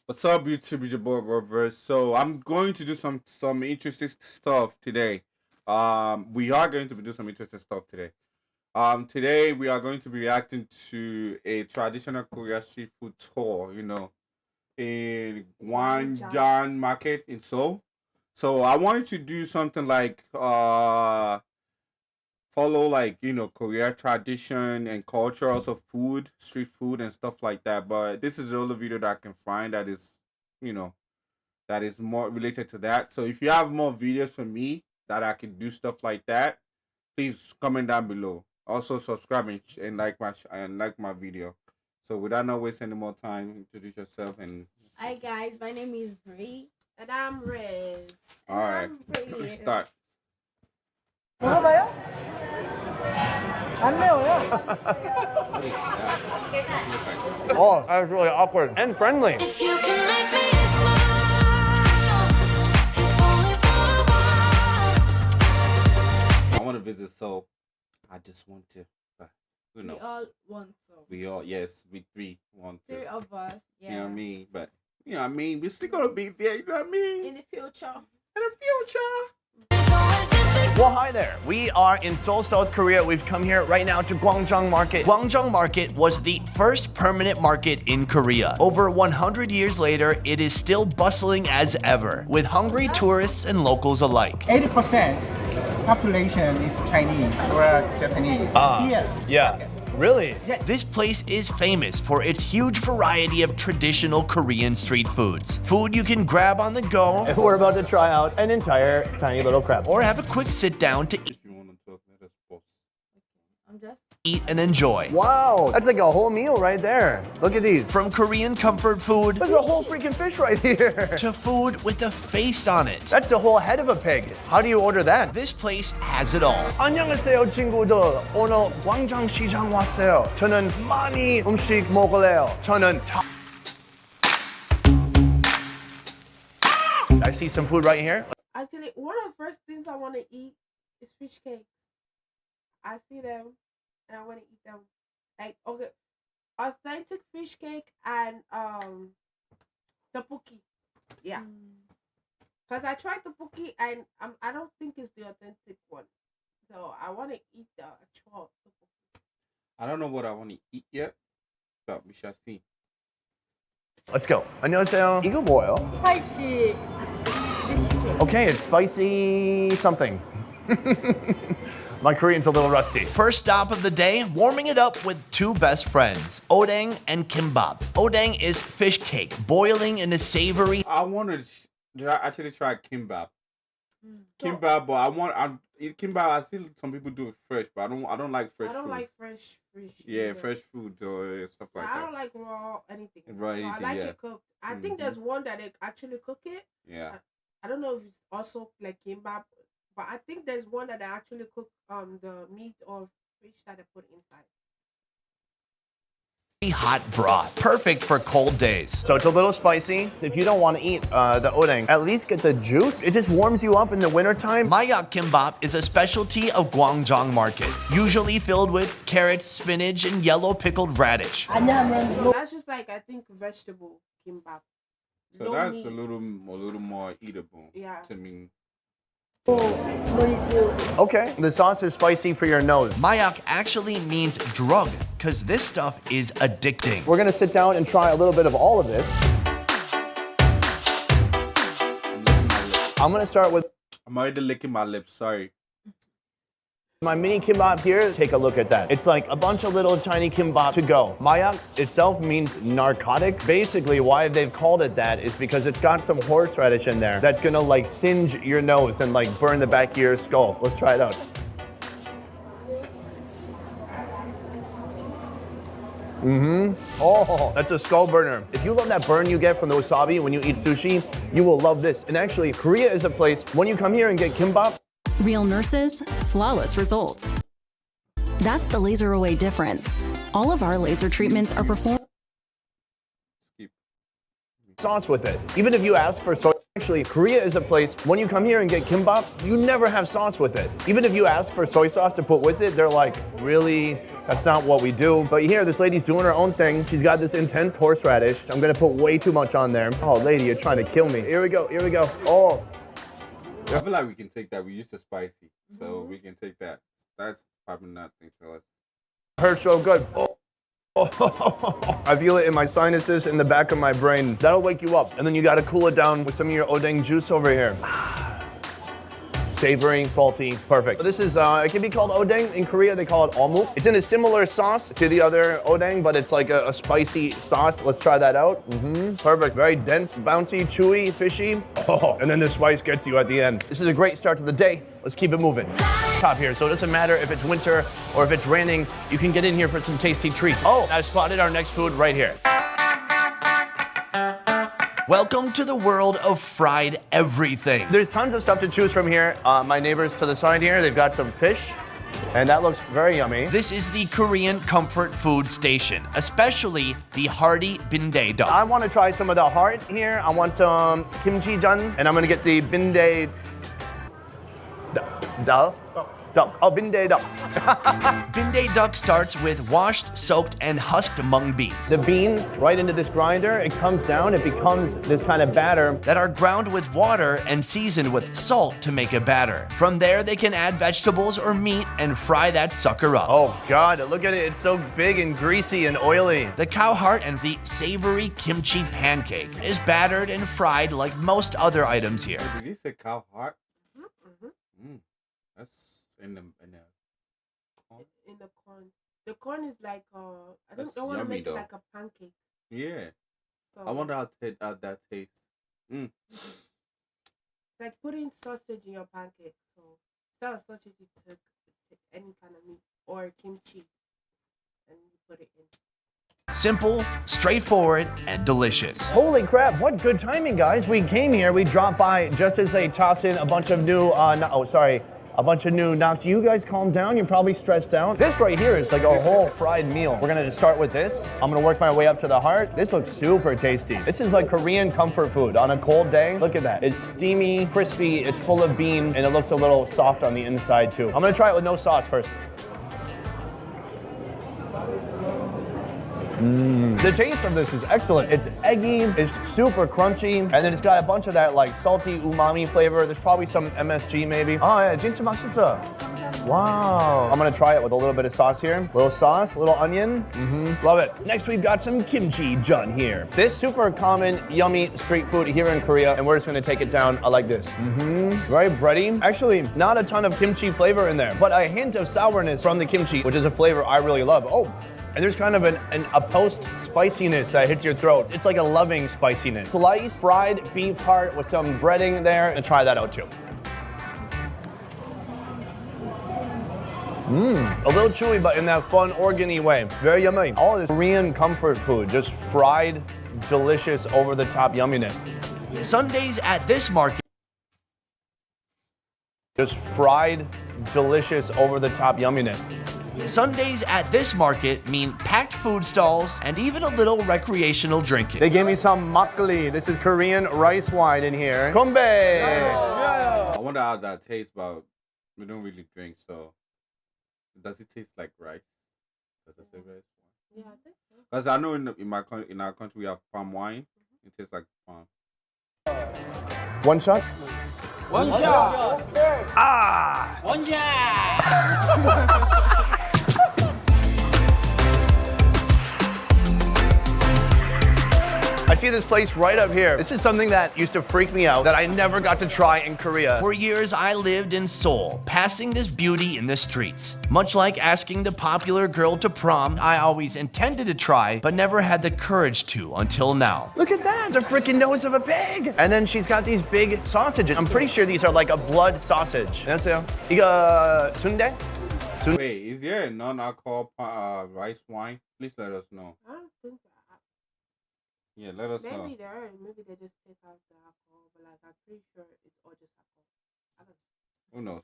What's up, YouTube? It's your boy Reverse. So I'm going to do some interesting stuff today. We are going to do some interesting stuff today. Today we are going to be reacting to a traditional Korean street food tour. In Gwangjang market in Seoul. So I wanted to do something like follow like Korea tradition and culture, also food, street food and stuff like that. But this is the only video that I can find that is you know that is more related to that. So if you have more videos from me that I can do stuff like that, please comment down below. Also subscribe and like my video. So without not wasting any more time, introduce yourself and. Hi guys, my name is Bree. And I'm Riz. All right, let's start. 먹어봐요? 안 매워요. Oh, that was really awkward and friendly. If you can make me smile, if only for a while. I want to visit Seoul. I just want to. But who knows? We all want to. We all, yes, we three want to. Three of us. Yeah. You know what I mean? But you know what I mean? We're still gonna be there. You know what I mean? In the future. In the future. There's always this big Well, hi there. We are in Seoul, South Korea. We've come here right now to Gwangjang Market. Gwangjang Market was the first permanent market in Korea. Over 100 years later, it is still bustling as ever, with hungry tourists and locals alike. 80% population is Chinese or Japanese. Here. Yeah. Really? Yes. This place is famous for its huge variety of traditional Korean street foods. Food you can grab on the go We're about to try out an entire tiny little crab. or have a quick sit down to If you want to talk, let us pause. I'm just eat and enjoy. Wow, that's like a whole meal right there. Look at these. From Korean comfort food There's a whole freaking fish right here. to food with a face on it, That's the whole head of a pig. How do you order that? this place has it all. 안녕하세요 친구들. 오늘 광장 시장 왔어요. 저는 많이 음식 먹을래요. 저는 I see some food right here. Actually, one of the first things I want to eat is fish cakes. I see them and I want to eat them. Like, okay, authentic fish cake and tteokbokki. Yeah. Because I tried tteokbokki and I don't think it's the authentic one. So I want to eat the actual tteokbokki. I don't know what I want to eat yet, but we shall see. Let's go. 안녕하세요. 이거 뭐예요? spicy fish cake. Okay, it's spicy something. My Korean's a little rusty. First stop of the day, warming it up with two best friends, odang and kimbap. Odang is fish cake, boiling in a savory I want to actually try kimbap. Kimbap, but kimbap. I see some people do it fresh, but I don't like fresh I don't food. like fresh fish. Yeah, either. fresh food or stuff like I that. don't like raw anything. Raw So I anything, like yeah. it cooked. I think there's one that they actually cook it. Yeah. I don't know if it's also like kimbap, but I think there's one that they actually cook the meat or fish that they put inside. hot broth, perfect for cold days. So it's a little spicy. If you don't want to eat the odang, at least get the juice. It just warms you up in the wintertime. Mayak kimbap is a specialty of Gwangjang Market, usually filled with carrots, spinach, and yellow pickled radish. That's just like I think vegetable kimbap. So No that's meat. a little more eatable. Yeah. To me. Okay, the sauce is spicy for your nose. Mayak actually means drug, because this stuff is addicting. We're gonna sit down and try a little bit of all of this. I'm gonna start with I'm already licking my lips. Sorry. my mini kimbap here. Take a look at that. It's like a bunch of little tiny kimbap to go. Mayak itself means narcotic. Basically, why they've called it that is because it's got some horseradish in there that's gonna like singe your nose and like burn the back of your skull. Let's try it out. Oh, that's a skull burner. If you love that burn you get from the wasabi when you eat sushi, you will love this. And actually, Korea is a place, when you come here and get kimbap, Real nurses, flawless results. That's the Laser Away difference. All of our laser treatments are performed. Skip. sauce with it. Even if you ask for soy Actually, Korea is a place, when you come here and get kimbap, you never have sauce with it. Even if you ask for soy sauce to put with it, they're like, really? That's not what we do. But here, this lady's doing her own thing. She's got this intense horseradish. I'm gonna put way too much on there. Oh, lady, you're trying to kill me. Here we go, here we go. Oh. I feel like we can take that. We used to spicy, so we can take that. That's probably nothing to us. Hurts so good. Oh. I feel it in my sinuses, in the back of my brain. That'll wake you up. And then you gotta cool it down with some of your odeng juice over here. Savory, salty, perfect. This is, it can be called odeng. In Korea, they call it omuk. It's in a similar sauce to the other odeng, but it's like a spicy sauce. Let's try that out. Perfect. Very dense, bouncy, chewy, fishy. Oh, and then the spice gets you at the end. This is a great start to the day. Let's keep it moving. Top here, so it doesn't matter if it's winter or if it's raining, you can get in here for some tasty treats. Oh, I've spotted our next food right here. Welcome to the world of fried everything. There's tons of stuff to choose from here. My neighbors to the side here, they've got some fish, and that looks very yummy. This is the Korean comfort food station, especially the hearty bindae duck. I want to try some of the heart here. I want some kimchi jun, and I'm gonna get the bindae duck. Oh, bindae duck. Bindae duck starts with washed, soaked, and husked mung beans The bean right into this grinder, it comes down, it becomes this kind of batter. that are ground with water and seasoned with salt to make a batter. From there, they can add vegetables or meat and fry that sucker up. Oh God, look at it, it's so big and greasy and oily. The cow heart and the savory kimchi pancake is battered and fried like most other items here. Did you say cow heart? That's in the corn. In the corn. The corn is like I That's don't want to yummy, make though. it like a pancake. Yeah. So I wonder how that tastes. it's like putting sausage in your pancake. So instead of sausage, you take any kind of meat or kimchi, and you put it in. Simple, straightforward, and delicious. Holy crap, what good timing, guys. We came here, we dropped by just as they tossed in a bunch of new, a bunch of new knock. You guys calm down, you're probably stressed out. This right here is like a whole fried meal. We're gonna start with this. I'm gonna work my way up to the heart. This looks super tasty. This is like Korean comfort food on a cold day. Look at that. It's steamy, crispy, it's full of bean, and it looks a little soft on the inside too. I'm gonna try it with no sauce first. The taste of this is excellent. It's eggy, it's super crunchy, and then it's got a bunch of that like salty umami flavor. There's probably some MSG maybe. Oh yeah, 진짜 맛있어. Wow. I'm gonna try it with a little bit of sauce here. Little sauce, little onion. Love it. Next we've got some kimchi jun here. This super common, yummy street food here in Korea, and we're just gonna take it down like this. Very bready. Actually, not a ton of kimchi flavor in there, but a hint of sourness from the kimchi, which is a flavor I really love. Oh. And there's kind of a post spiciness that hits your throat. It's like a loving spiciness. Sliced fried beef heart with some breading there, and try that out too. A little chewy, but in that fun, organy way. Very yummy. All this Korean comfort food, just fried, delicious, over-the-top yumminess. Sundays at this market Just fried, delicious, over-the-top yumminess. Sundays at this market mean packed food stalls and even a little recreational drinking. They gave me some makgeolli. This is Korean rice wine in here. Kombe! I wonder how that tastes, but we don't really drink, so does it taste like rice? Does it say rice? Yeah, I think so. Because I know in our country we have palm wine. It tastes like palm. One shot? One shot. Ah! One shot. I see this place right up here. This is something that used to freak me out that I never got to try in Korea. For years, I lived in Seoul, passing this beauty in the streets. Much like asking the popular girl to prom, I always intended to try, but never had the courage to until now. Look at that, it's a freaking nose of a pig. And then she's got these big sausages. I'm pretty sure these are like a blood sausage. 안녕하세요. 이거 순대? Wait, is there a non-alcohol rice wine? Please let us know. I don't think that. Yeah, let us know. Maybe there, maybe they just take out the alcohol, but like I'm pretty sure it's all just alcohol. I don't know. Who knows?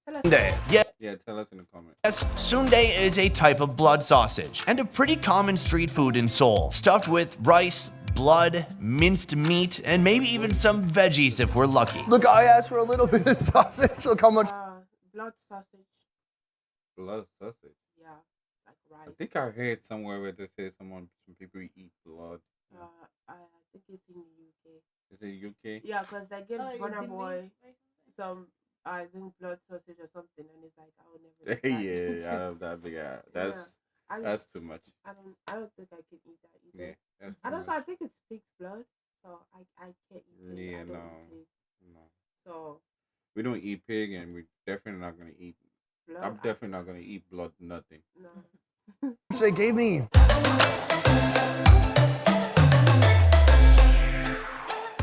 Sundae. Yeah. Yeah, tell us in the comments. Yes, sundae is a type of blood sausage and a pretty common street food in Seoul, stuffed with rice, blood, minced meat, and maybe even some veggies if we're lucky. Look, I asked for a little bit of sausage. Look how much. Blood sausage. Blood sausage. Yeah, like rice. I think I heard somewhere where they say some people eat blood. I think it's in the UK. Is it UK? Yeah, because they give Oh, Burna the Boy meat or something? some, I think, blood sausage or something, and it's like, I will never eat that. Yeah, I don't that big. That's too much. I don't think I can eat that either. Yeah, that's too And also, much. I think it's pig's blood, so I can't eat it. Yeah, I don't no. eat pig. No. So We don't eat pig, and we're definitely not gonna eat. blood. I'm definitely not gonna eat blood. Nothing. No. They gave me.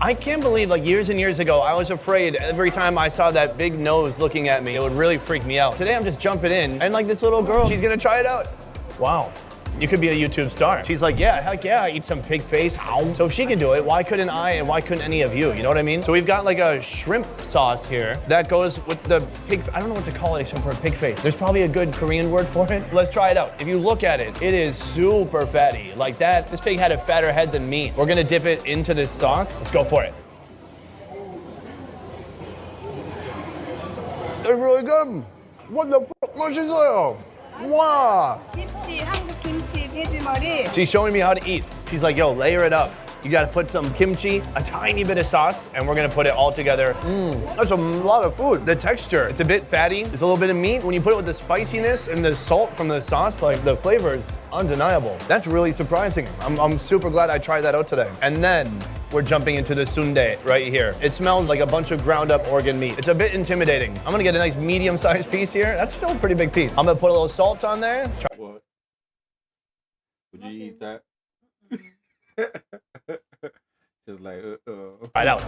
I can't believe, like, years and years ago, I was afraid every time I saw that big nose looking at me, it would really freak me out. Today, I'm just jumping in, and like this little girl, she's gonna try it out. Wow. You could be a YouTube star. She's like, yeah, heck yeah, I eat some pig face. So if she can do it, why couldn't I and why couldn't any of you? You know what I mean? So we've got like a shrimp sauce here that goes with the pig. I don't know what to call it except for a pig face. There's probably a good Korean word for it. Let's try it out. If you look at it, it is super fatty. Like that, this pig had a fatter head than me. We're gonna dip it into this sauce. Let's go for it. It's really good. What the fuck? 맛있어요. Wow. 김치, 한국 김치, 돼지머리. She's showing me how to eat. She's like, yo, layer it up. You gotta put some kimchi, a tiny bit of sauce, and we're gonna put it all together. That's a lot of food. The texture, it's a bit fatty. There's a little bit of meat. When you put it with the spiciness and the salt from the sauce, like the flavor is undeniable. That's really surprising. I'm super glad I tried that out today. And then we're jumping into the sundae right here. It smells like a bunch of ground up organ meat. It's a bit intimidating. I'm gonna get a nice medium-sized piece here. That's still a pretty big piece. I'm gonna put a little salt on there. Let's try. What? Would you eat that? Just like, Try it out.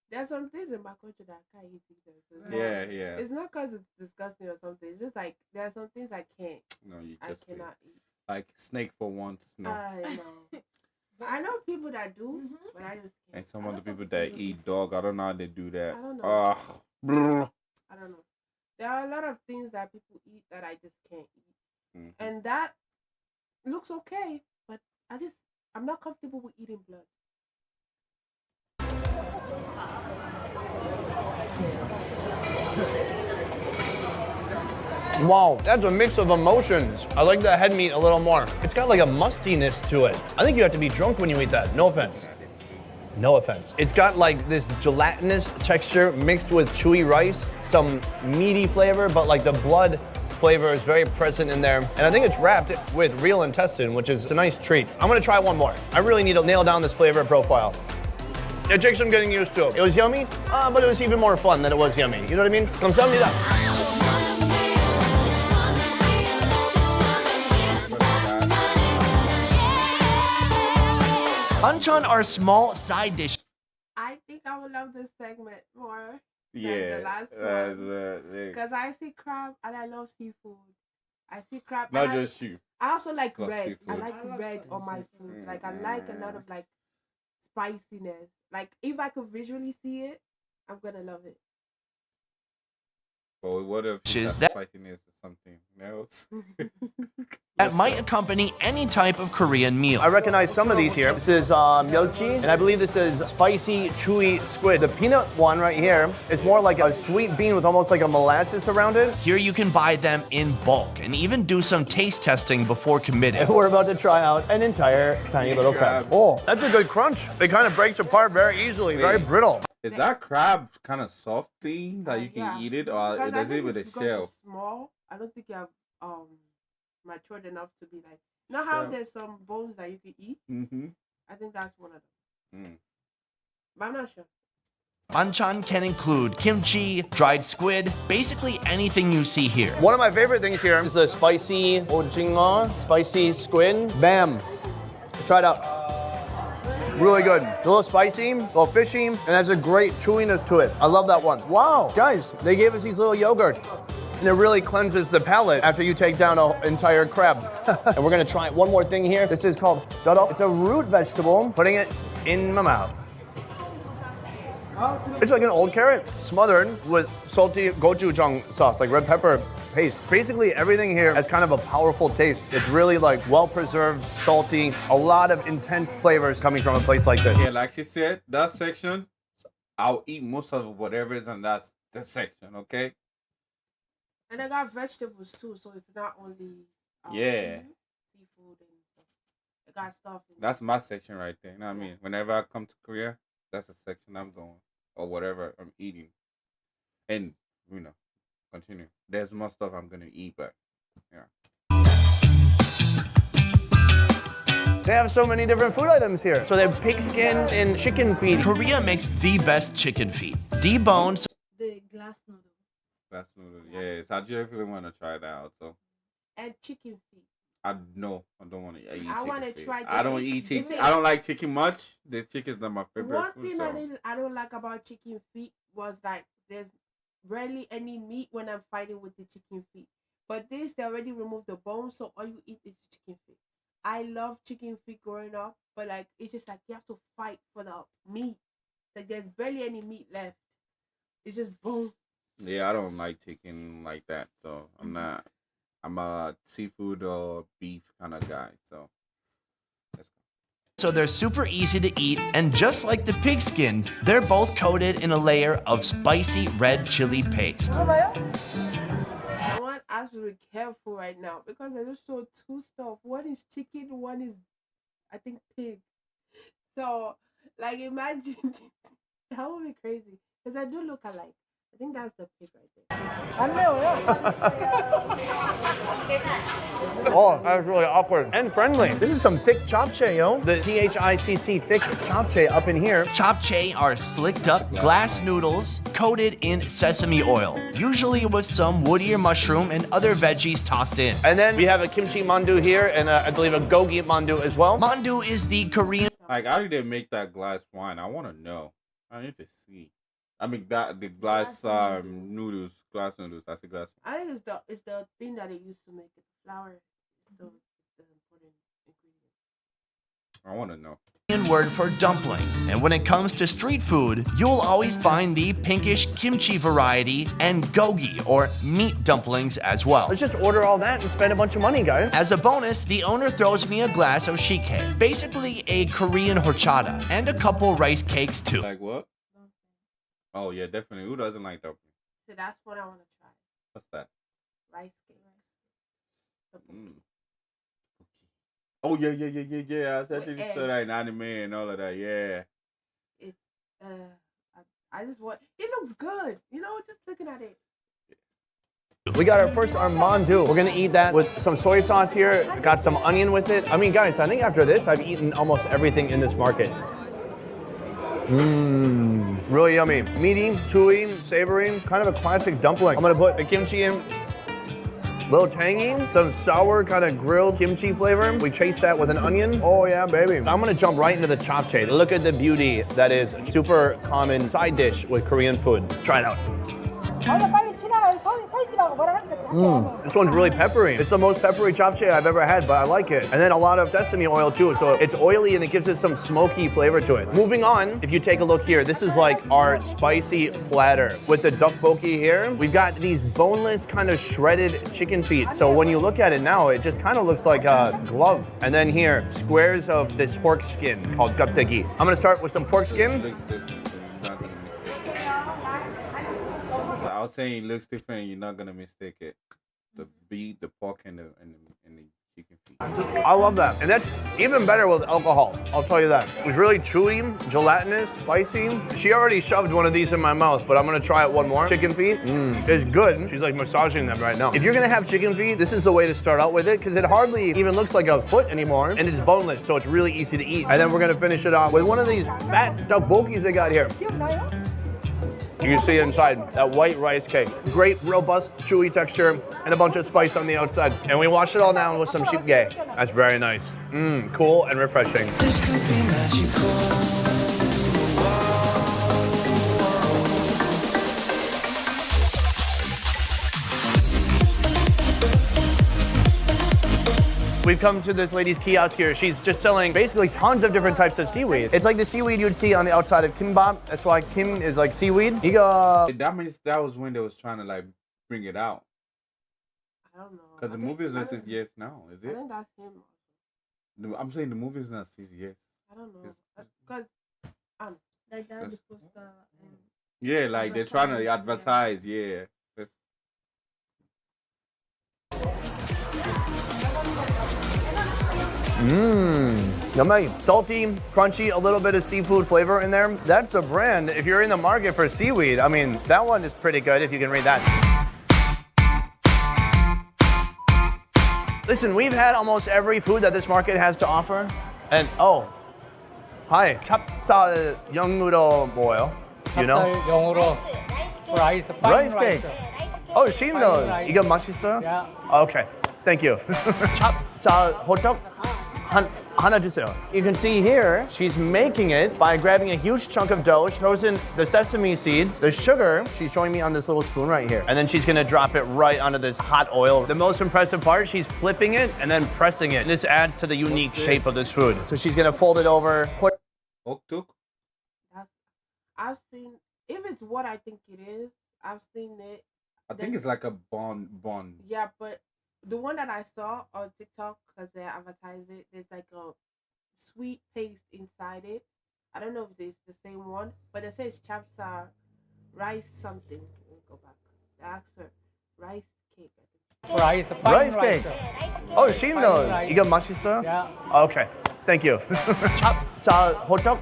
There's some things in my culture that I can't eat either. So it's Yeah, not- yeah. It's not because it's disgusting or something. It's just like there are some things I can't. No, you I just cannot eat. like snake for once. No. I know. I know people that do, but I just can't. And some other people that eat dog, I don't know how they do that. I don't know. Brr. I don't know. There are a lot of things that people eat that I just can't eat. Mhm. And that looks okay, but I'm not comfortable with eating blood. Wow, that's a mix of emotions. I like the head meat a little more. It's got like a mustiness to it. I think you have to be drunk when you eat that. No offense. No offense. It's got like this gelatinous texture mixed with chewy rice, some meaty flavor, but like the blood flavor is very present in there. And I think it's wrapped with real intestine, which is a nice treat. I'm gonna try one more. I really need to nail down this flavor profile. It takes some getting used to. It was yummy, but it was even more fun than it was yummy. You know what I mean? 감사합니다. Banchan are small side dishes. I think I would love this segment more Yeah. than the last one. Because I see crab and I love seafood. I see crab. Not and just you. I also like Plus red. I seafood. like I love red on my seafood. food. Like I like a lot of like spiciness. Like if I could visually see it, I'm gonna love it. But what if Is that that- spiciness is something else? That might accompany any type of Korean meal. I recognize some of these here. This is 멸치, and I believe this is spicy, chewy squid. The peanut one right here, it's more like a sweet bean with almost like a molasses around it. Here you can buy them in bulk and even do some taste testing before committing. And we're about to try out an entire tiny little crab. Oh, that's a good crunch. It kind of breaks apart very easily, very brittle. Is that crab kind of salty that you can Yeah. eat it, or Because I does it think with a it's because shell? it's small. I don't think you have matured enough to be like. Now how Shell. there's some bones that you can eat. Mm-hmm. I think that's one of them. Mm. But I'm not sure. Banchan can include kimchi, dried squid, basically anything you see here. One of my favorite things here is the spicy ojingo, spicy squid. Bam. Try it out. Really good. A little spicy, a little fishy, and has a great chewiness to it. I love that one. Wow, guys, they gave us these little yogurts. And it really cleanses the palate after you take down an entire crab. And we're gonna try one more thing here. This is called doro. It's a root vegetable. Putting it in my mouth. It's like an old carrot smothered with salty gochujang sauce, like red pepper paste. Basically, everything here has kind of a powerful taste. It's really like well-preserved, salty, a lot of intense flavors coming from a place like this. Yeah, like she said, that section, I'll eat most of whatever is in that section, okay? And I got vegetables too, so it's not only Yeah. seafood and stuff. I got stuff. That's my section right there. You know what I mean? Whenever I come to Korea, that's the section I'm going, or whatever I'm eating. And, continue. There's more stuff I'm going to eat, but, yeah. They have so many different food items here. So they have pig skin and chicken feet. Korea makes the best chicken feet. Deboned, The glass noodle. That's noodle. Yes, I definitely want to try that out. So, And chicken feet. I don't want to eat I want to chicken try. feet. I don't eat This chicken. is- I don't like chicken much. This chicken's not my favorite One food. thing So. I don't like about chicken feet was like there's rarely any meat when I'm fighting with the chicken feet. But this, they already removed the bone, so all you eat is chicken feet. I love chicken feet growing up, but like it's just like you have to fight for the meat. Like there's barely any meat left. It's just bone. Yeah, I don't like chicken like that. So I'm not. I'm a seafood or beef kind of guy. So let's go. so they're super easy to eat, and just like the pig skin, they're both coated in a layer of spicy red chili paste. I want absolutely careful right now because I just saw two stuff. One is chicken, one is I think pig. So like imagine that would be crazy because I do look alike. I think that's the pig right there. Oh, that was really awkward and friendly. This is some thick japchae, yo. The THICC thick japchae up in here. Japchae are slicked up glass noodles coated in sesame oil, usually with some woodier mushroom and other veggies tossed in. And then we have a kimchi mandu here and I believe a gogi mandu as well. Mandu is the Korean Like, how did they make that glass wine? I want to know. I need to see. I mean, that the glass Glass noodles, glass noodles. That's a glass. I think it's the thing that they used to make it. Flour is the important ingredient. I want to know. word for dumpling. And when it comes to street food, you'll always find the pinkish kimchi variety and gogi, or meat dumplings, as well. Let's just order all that and spend a bunch of money, guys. As a bonus, the owner throws me a glass of shike, basically a Korean horchata, and a couple rice cakes too. Like what? Oh yeah, definitely. Who doesn't like dumpling? So that's what I want to try. What's that? Rice cake. Mm. Oh yeah. I said With you saw that in eggs. anime and all of that. Yeah. It's I just want. It looks good. You know, just looking at it. We got our first mandu. We're gonna eat that with some soy sauce here. Got some onion with it. I mean, guys, I think after this, I've eaten almost everything in this market. Mmm, really yummy. Meaty, chewy, savory, kind of a classic dumpling. I'm gonna put the kimchi in. Little tangy, some sour kind of grilled kimchi flavor. We chase that with an onion. Oh yeah, baby. I'm gonna jump right into the japchae. Look at the beauty that is a super common side dish with Korean food. Let's try it out. This one's really peppery. It's the most peppery japchae I've ever had, but I like it. And then a lot of sesame oil too, so it's oily and it gives it some smoky flavor to it. Moving on, if you take a look here, this is like our spicy platter. With the tteokbokki here, we've got these boneless kind of shredded chicken feet. So when you look at it now, it just kind of looks like a glove. And then here, squares of this pork skin called gapdaegi. I'm gonna start with some pork skin. Looks different. You're not gonna mistake it. I was saying it looks different. You're not gonna mistake it. The beef, the pork, and the chicken feet. I love that. And that's even better with alcohol. I'll tell you that. It was really chewy, gelatinous, spicy. She already shoved one of these in my mouth, but I'm gonna try it one more. Chicken feet, it's good. She's like massaging them right now. If you're gonna have chicken feet, this is the way to start out with it, because it hardly even looks like a foot anymore, and it's boneless, so it's really easy to eat. And then we're gonna finish it off with one of these fat tteokbokkis they got here. You can see inside that white rice cake. Great, robust, chewy texture, and a bunch of spice on the outside. And we wash it all down with some shipgae. That's very nice. Cool and refreshing. We've We've come to this lady's kiosk here. She's just selling basically tons of different types of seaweed. It's like the seaweed you'd see on the outside of kimbap. That's why kim is like seaweed. 이거 That means that was when they was trying to like bring it out. I don't know. Because the movie is not says yes now, is I it? think that's him. I'm saying the movie is not says yes. I don't know. It's- Because Like that, the That's- poster. And Yeah, like they're trying to advertise. Yeah. That's- Yummy. Salty, crunchy, a little bit of seafood flavor in there. That's a brand. If you're in the market for seaweed, I mean, that one is pretty good if you can read that. Listen, we've had almost every food that this market has to offer. And oh, hi. 찹쌀 영으로 뭐예요? You know? 영어로 rice, Rice cake. Oh, she knows. rice. 이거 맛있어요? Yeah. Okay, thank you. 찹쌀 호떡 하나 주세요. You can see here, she's making it by grabbing a huge chunk of dough. She throws in the sesame seeds, the sugar. She's showing me on this little spoon right here. And then she's gonna drop it right onto this hot oil. The most impressive part, she's flipping it and then pressing it. This adds to the unique shape of this food. So she's gonna fold it over, put Oktuk? I've seen, if it's what I think it is, I've seen it. I think it's like a bun. Yeah, but the one that I saw on TikTok, because they advertised it, there's like a sweet paste inside it. I don't know if it's the same one, but it says chapsa rice something. Let me go back. I asked her rice cake. I think. rice, fine rice cake. Oh, she knows. rice. 이거 맛있어요? Yeah. Okay, thank you. 찹쌀 호떡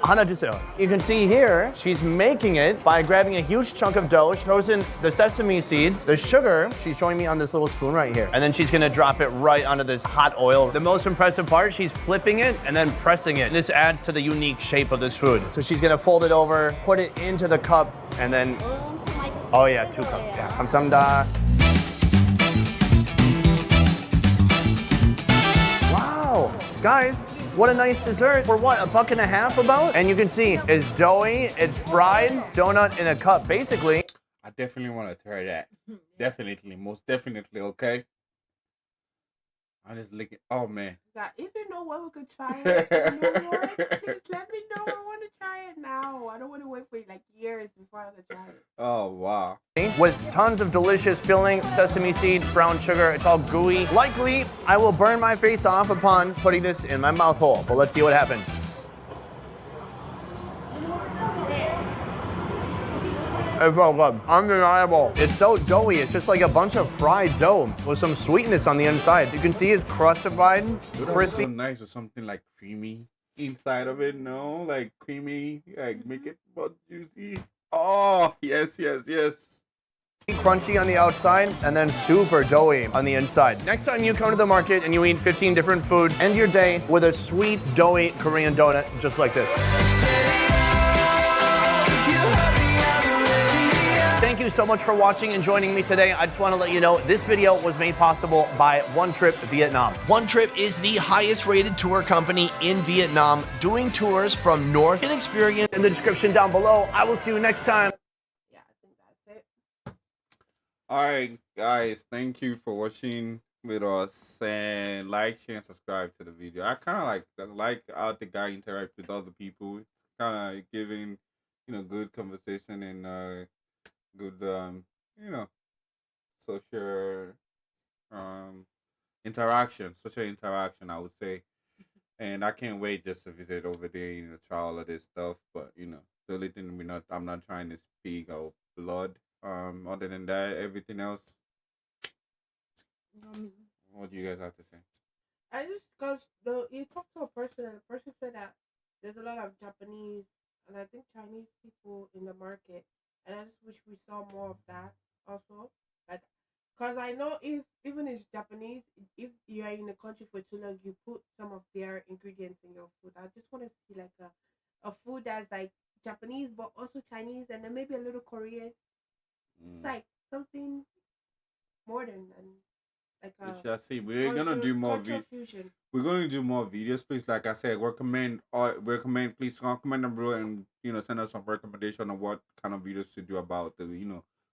하나 주세요. You can see here, she's making it by grabbing a huge chunk of dough. She throws in the sesame seeds, the sugar. She's showing me on this little spoon right here. And then she's gonna drop it right onto this hot oil. The most impressive part, she's flipping it and then pressing it. This adds to the unique shape of this food. So she's gonna fold it over, put it into the cup, and then, oh yeah, 2 cups. Yeah, 감사합니다. Wow, guys, what a nice dessert. For what, $1.50 about? And you can see it's doughy, it's fried, donut in a cup. Basically, I definitely want to try that. Definitely, most definitely. Okay. I'm just looking. Oh man. Yeah, if you know where we could try it in New York, please let me know. I want to try it now. I don't want to wait for like years before I can try it. Oh wow. with tons of delicious filling, sesame seeds, brown sugar. It's all gooey. Likely, I will burn my face off upon putting this in my mouth hole, but let's see what happens. It's so good. Undeniable. It's so doughy. It's just like a bunch of fried dough with some sweetness on the inside. You can see it's crustified, crispy. So nice with something like creamy inside of it. No, like creamy, like make it more juicy. Oh yes, yes, yes. Crunchy on the outside and then super doughy on the inside. Next time you come to the market and you eat 15 different foods, end your day with a sweet, doughy Korean donut just like this. Thank you so much for watching and joining me today. I just want to let you know this video was made possible by One Trip Vietnam. One Trip is the highest rated tour company in Vietnam, doing tours from north and experience. In the description down below. I will see you next time. Yeah, I think that's it. All right, guys. Thank you for watching with us, and like, share, and subscribe to the video. I kind of like how the guy interact with other people. It's kind of giving, good conversation and good, social social interaction, I would say. And I can't wait just to visit over there, try all of this stuff. But the only thing I'm not trying to speak of blood. Other than that, everything else. What do you guys have to say? I just you talked to a person and the person said that there's a lot of Japanese and I think Chinese people in the market, and I just wish we saw more of that also. Like, cause I know if even it's Japanese, if you are in the country for too long, you put some of their ingredients in your food. I just want to see like a food that's like Japanese but also Chinese and then maybe a little Korean. It's like something modern and like We shall see. We're gonna do more cultural fusion. We're going to do more videos, please. Like I said, recommend. Please comment down below and send us some recommendation on what kind of videos to do about the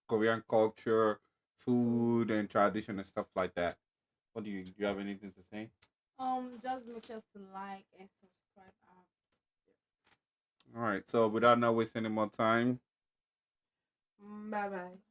Korean culture, food, and tradition and stuff like that. What do you have anything to say? Just make sure to like and subscribe. All right. So without not wasting any more time, Bye bye.